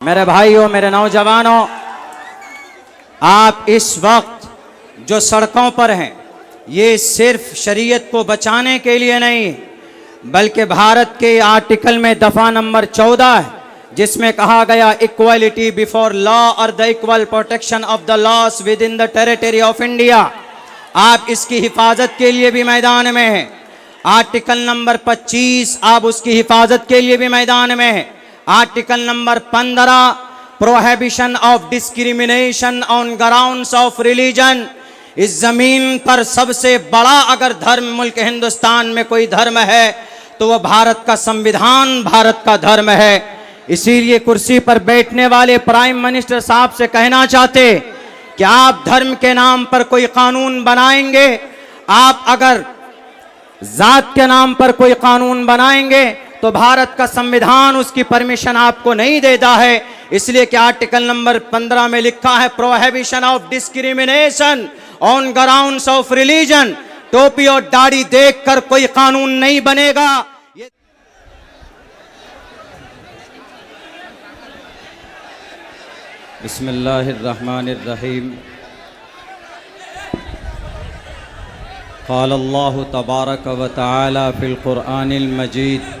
मेरे भाइयों, मेरे नौजवानों, आप इस वक्त जो सड़कों पर हैं ये सिर्फ शरीयत को बचाने के लिए नहीं, बल्कि भारत के आर्टिकल में दफ़ा नंबर 14 है जिसमें कहा गया इक्वालिटी बिफोर लॉ और the equal protection of the loss with in the territory of India. आप इसकी हिफाजत के लिए भी मैदान में हैं। आर्टिकल नंबर 25 आप उसकी हिफाजत के लिए भी मैदान में हैं। Article number 15 prohibition of discrimination on grounds of religion. इस जमीन पर सबसे बड़ा अगर धर्म मुल्क हिंदुस्तान में कोई धर्म है तो वह भारत का संविधान, भारत का धर्म है। इसीलिए कुर्सी पर बैठने वाले प्राइम मिनिस्टर साहब से कहना चाहते कि आप धर्म के नाम पर कोई कानून बनाएंगे, आप अगर जात के नाम पर कोई कानून बनाएंगे तो भारत का संविधान उसकी परमिशन आपको नहीं देता है। इसलिए कि आर्टिकल नंबर 15 में लिखा है prohibition of discrimination on grounds of religion. टोपी और दाढ़ी देखकर कोई कानून नहीं बनेगा। बिस्मिल्लाहिर्रहमानिर्रहीम। क़ाल अल्लाहु तबारक व तआला फ़िल क़ुरआनिल मजीद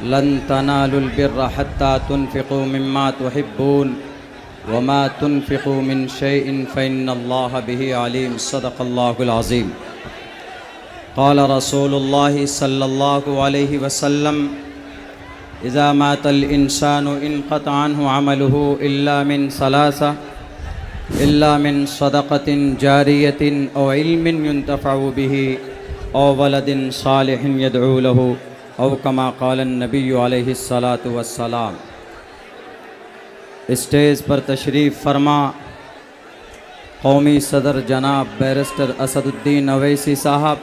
लन तनालुल बिर्रा हत्ता तुनफ़िक़ू मिम्मा तुहिब्बून वमा तुनफ़िक़ू मिन शैइन फ़इन्नल्लाह बिही अलीम। सदक़ल्लाहुल अज़ीम। क़ाल रसूलुल्लाहि सल्लल्लाहु अलैहि वसल्लम इज़ा मातल इंसानु इनक़ता अन्हु अमलुहु इल्ला मिन सलासा इल्ला मिन सदक़तिन जारियतिन औ इल्मिन युंतफ़अु बिही औ वलदिन सालिहिन यदऊ लहु औ कमा क़ाल नबिय्यु अलैहि सलातु वस्सलाम। स्टेज पर तशरीफ़ फरमा कौमी सदर जनाब बैरिस्टर असदुद्दीन अवैसी साहब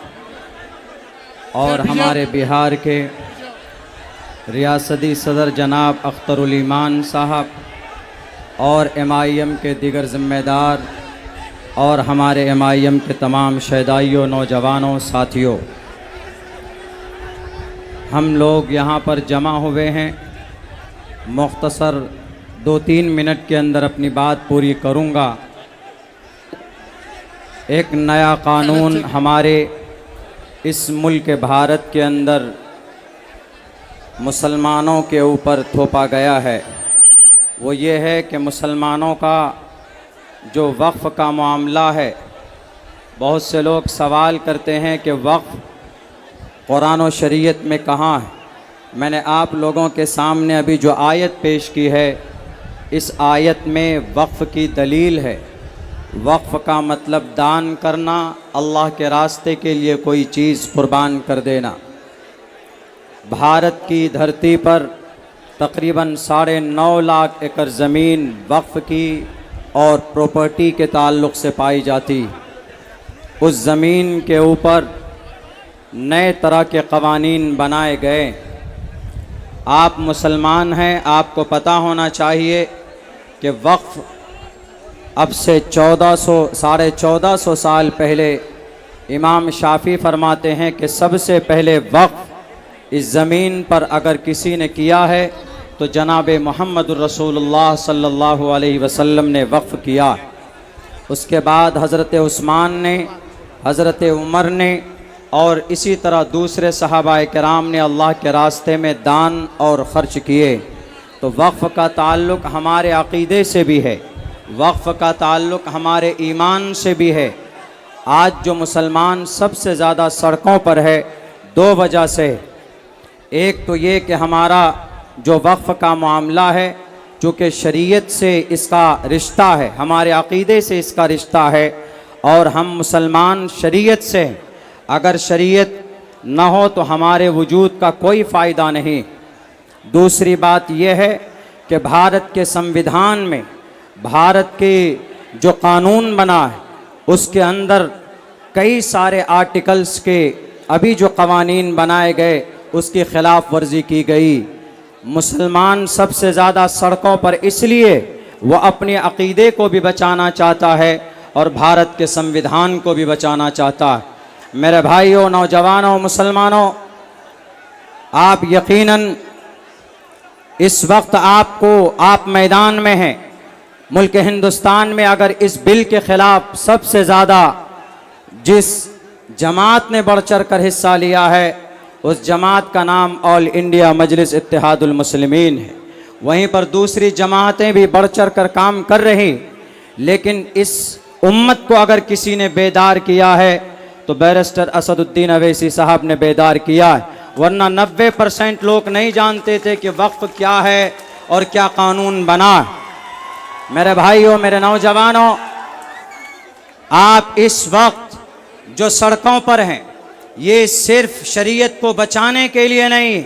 और हमारे बिहार के रियासती सदर जनाब अख्तरुल ईमान साहब और MIM के दीगर ज़िम्मेदार और हमारे MIM के तमाम शहदाइयों, नौजवानों, साथियों, हम लोग यहाँ पर जमा हुए हैं। मुख्तसर 2-3 मिनट के अंदर अपनी बात पूरी करूँगा। एक नया कानून हमारे इस मुल्क भारत के अंदर मुसलमानों के ऊपर थोपा गया है। वो ये है कि मुसलमानों का जो वक्फ़ का मामला है, बहुत से लोग सवाल करते हैं कि वक्फ़ कुरान और शरीयत में कहाँ है। मैंने आप लोगों के सामने अभी जो आयत पेश की है, इस आयत में वक्फ़ की दलील है। वक्फ़ का मतलब दान करना, अल्लाह के रास्ते के लिए कोई चीज़ कुर्बान कर देना। भारत की धरती पर तकरीबन 9.5 लाख एकड़ ज़मीन वक्फ़ की और प्रॉपर्टी के ताल्लुक़ से पाई जाती। उस ज़मीन के ऊपर नए तरह के क़वानीन बनाए गए। आप मुसलमान हैं, आपको पता होना चाहिए कि वक्फ़ अब से 1400 साल पहले इमाम शाफ़ी फरमाते हैं कि सबसे पहले वक्फ़ इस ज़मीन पर अगर किसी ने किया है तो जनाब मुहम्मद रसूलुल्लाह सल्लल्लाहु अलैहि वसल्लम ने वक्फ़ किया। उसके बाद हज़रत उस्मान ने, हज़रत उमर ने और इसी तरह दूसरे सहाबाए किराम ने अल्लाह के रास्ते में दान और ख़र्च किए। तो वक्फ़ का ताल्लुक़ हमारे अक़ीदे से भी है, वक्फ़ का ताल्लुक़ हमारे ईमान से भी है। आज जो मुसलमान सबसे ज़्यादा सड़कों पर है, 2 वजह से। एक तो ये कि हमारा जो वक्फ़ का मामला है, चूँकि शरीयत से इसका रिश्ता है, हमारे अक़ीदे से इसका रिश्ता है और हम मुसलमान शरीयत से। अगर शरीयत न हो तो हमारे वजूद का कोई फ़ायदा नहीं। दूसरी बात यह है कि भारत के संविधान में, भारत के जो कानून बना है, उसके अंदर कई सारे आर्टिकल्स के अभी जो क़वानीन बनाए गए उसकी ख़िलाफ़ वर्जी की गई। मुसलमान सबसे ज़्यादा सड़कों पर इसलिए वह अपने अक़ीदे को भी बचाना चाहता है और भारत के संविधान को भी बचाना चाहता है। मेरे भाइयों, नौजवानों, मुसलमानों, आप यकीनन इस वक्त आप मैदान में हैं। मुल्क हिंदुस्तान में अगर इस बिल के खिलाफ सबसे ज़्यादा जिस जमात ने बढ़ चढ़ कर हिस्सा लिया है, उस जमात का नाम ऑल इंडिया मजलिस इत्तेहादुल मुस्लिमीन है। वहीं पर दूसरी जमातें भी बढ़ चढ़ कर काम कर रही, लेकिन इस उम्मत को अगर किसी ने बेदार किया है तो बैरिस्टर असदुद्दीन अवैसी साहब ने बेदार किया है, वरना 90% लोग नहीं जानते थे कि वक्फ क्या है और क्या कानून बना है। मेरे भाइयों, मेरे नौजवानों, आप इस वक्त जो सड़कों पर हैं, ये सिर्फ शरीयत को बचाने के लिए नहीं,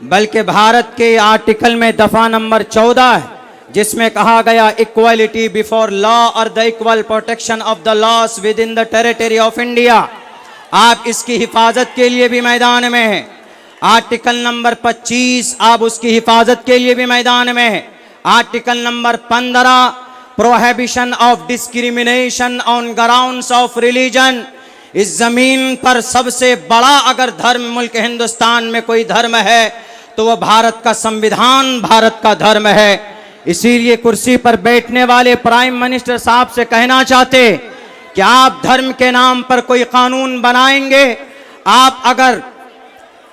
बल्कि भारत के आर्टिकल में दफ़ा नंबर 14 है, जिसमें कहा गया इक्वालिटी बिफोर लॉ और the equal protection of the loss with in the territory of India. आप इसकी हिफाजत के लिए भी मैदान में हैं। आर्टिकल नंबर 25 आप उसकी हिफाजत के लिए भी मैदान में हैं। Article number 15 prohibition of discrimination on grounds of religion. इस जमीन पर सबसे बड़ा अगर धर्म मुल्क हिंदुस्तान में कोई धर्म है तो वह भारत का संविधान, भारत का धर्म है। इसीलिए कुर्सी पर बैठने वाले प्राइम मिनिस्टर साहब से कहना चाहते कि आप धर्म के नाम पर कोई कानून बनाएंगे, आप अगर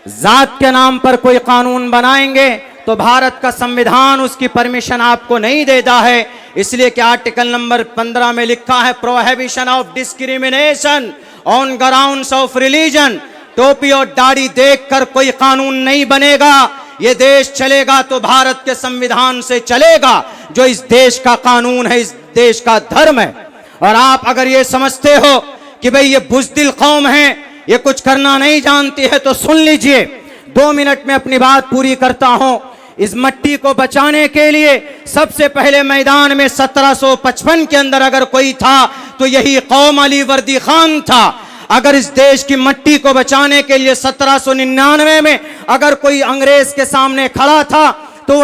जात के नाम पर कोई कानून बनाएंगे तो भारत का संविधान उसकी परमिशन आपको नहीं देता है। इसलिए कि आर्टिकल नंबर 15 में लिखा है prohibition of discrimination on grounds of religion. टोपी और दाढ़ी देखकर कोई कानून नहीं बनेगा। ये देश चलेगा तो भारत के संविधान से चलेगा, जो इस देश का कानून है, इस देश का धर्म है। और आप अगर ये समझते हो कि भाई ये बुज़दिल कौम है, ये कुछ करना नहीं जानती है, तो सुन लीजिए। 2 मिनट में अपनी बात पूरी करता हूं। इस मट्टी को बचाने के लिए सबसे पहले मैदान में 1755 के अंदर अगर कोई था तो यही कौम अली वर्दी खान था। अगर इस देश की मट्टी को बचाने के लिए 1799 में अगर कोई अंग्रेज के सामने खड़ा था तो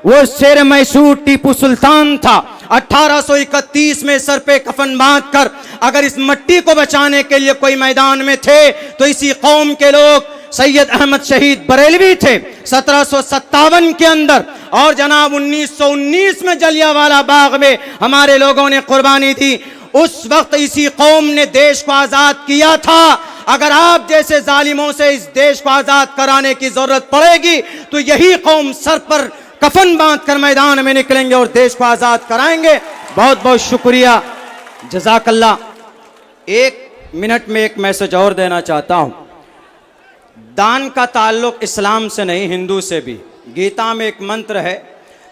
वो शेर मैसूर टीपू सुल्तान था। 1831 में सर पे कफन बांधकर अगर इस मट्टी को बचाने के लिए कोई मैदान में थे तो इसी कौम के लोग सैयद अहमद शहीद बरेलवी थे 1757 के अंदर। और जनाब 1919 में जलियांवाला बाग में हमारे लोगों ने कुर्बानी दी। उस वक्त इसी कौम ने देश को आजाद किया था। अगर आप जैसे जालिमों से इस देश को आजाद कराने की जरूरत पड़ेगी तो यही कौम सर पर कफन बांधकर मैदान में निकलेंगे और देश को आजाद कराएंगे। बहुत बहुत शुक्रिया, जज़ाकल्लाह। 1 मिनट में एक मैसेज और देना चाहता हूं। दान का ताल्लुक इस्लाम से नहीं, हिंदू से भी। गीता में एक मंत्र है,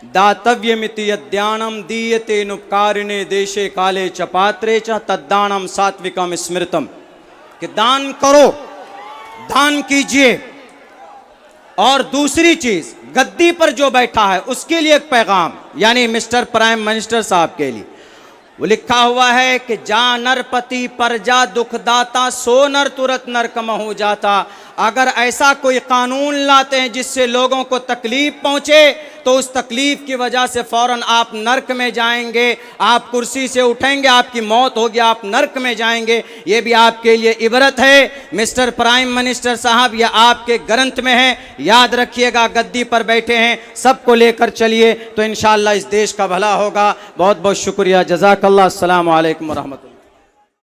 दातव्यमिति यद्यानम दीयते नुपकारिणे देशे काले च पात्रे च तद्दानम सात्विकम स्मृतम, कि दान करो, दान कीजिए। और दूसरी चीज, गद्दी पर जो बैठा है उसके लिए एक पैगाम, यानी मिस्टर प्राइम मिनिस्टर साहब के लिए वो लिखा हुआ है कि जा नरपति पर जा दुखदाता, सो नर तुरंत नरकम हो जाता। अगर ऐसा कोई कानून लाते हैं जिससे लोगों को तकलीफ पहुंचे तो उस तकलीफ की वजह से फौरन आप नर्क में जाएंगे। आप कुर्सी से उठेंगे, आपकी मौत होगी, आप नर्क में जाएंगे। ये भी आपके लिए इबरत है। मिस्टर प्राइम मिनिस्टर साहब, यह आपके ग्रंथ में है, याद रखिएगा। गद्दी पर बैठे हैं, सबको लेकर चलिए तो इंशाअल्लाह इस देश का भला होगा। बहुत बहुत शुक्रिया, जज़ाकल्लाह। अस्सलामु अलैकुम व रहमतुल्लाह।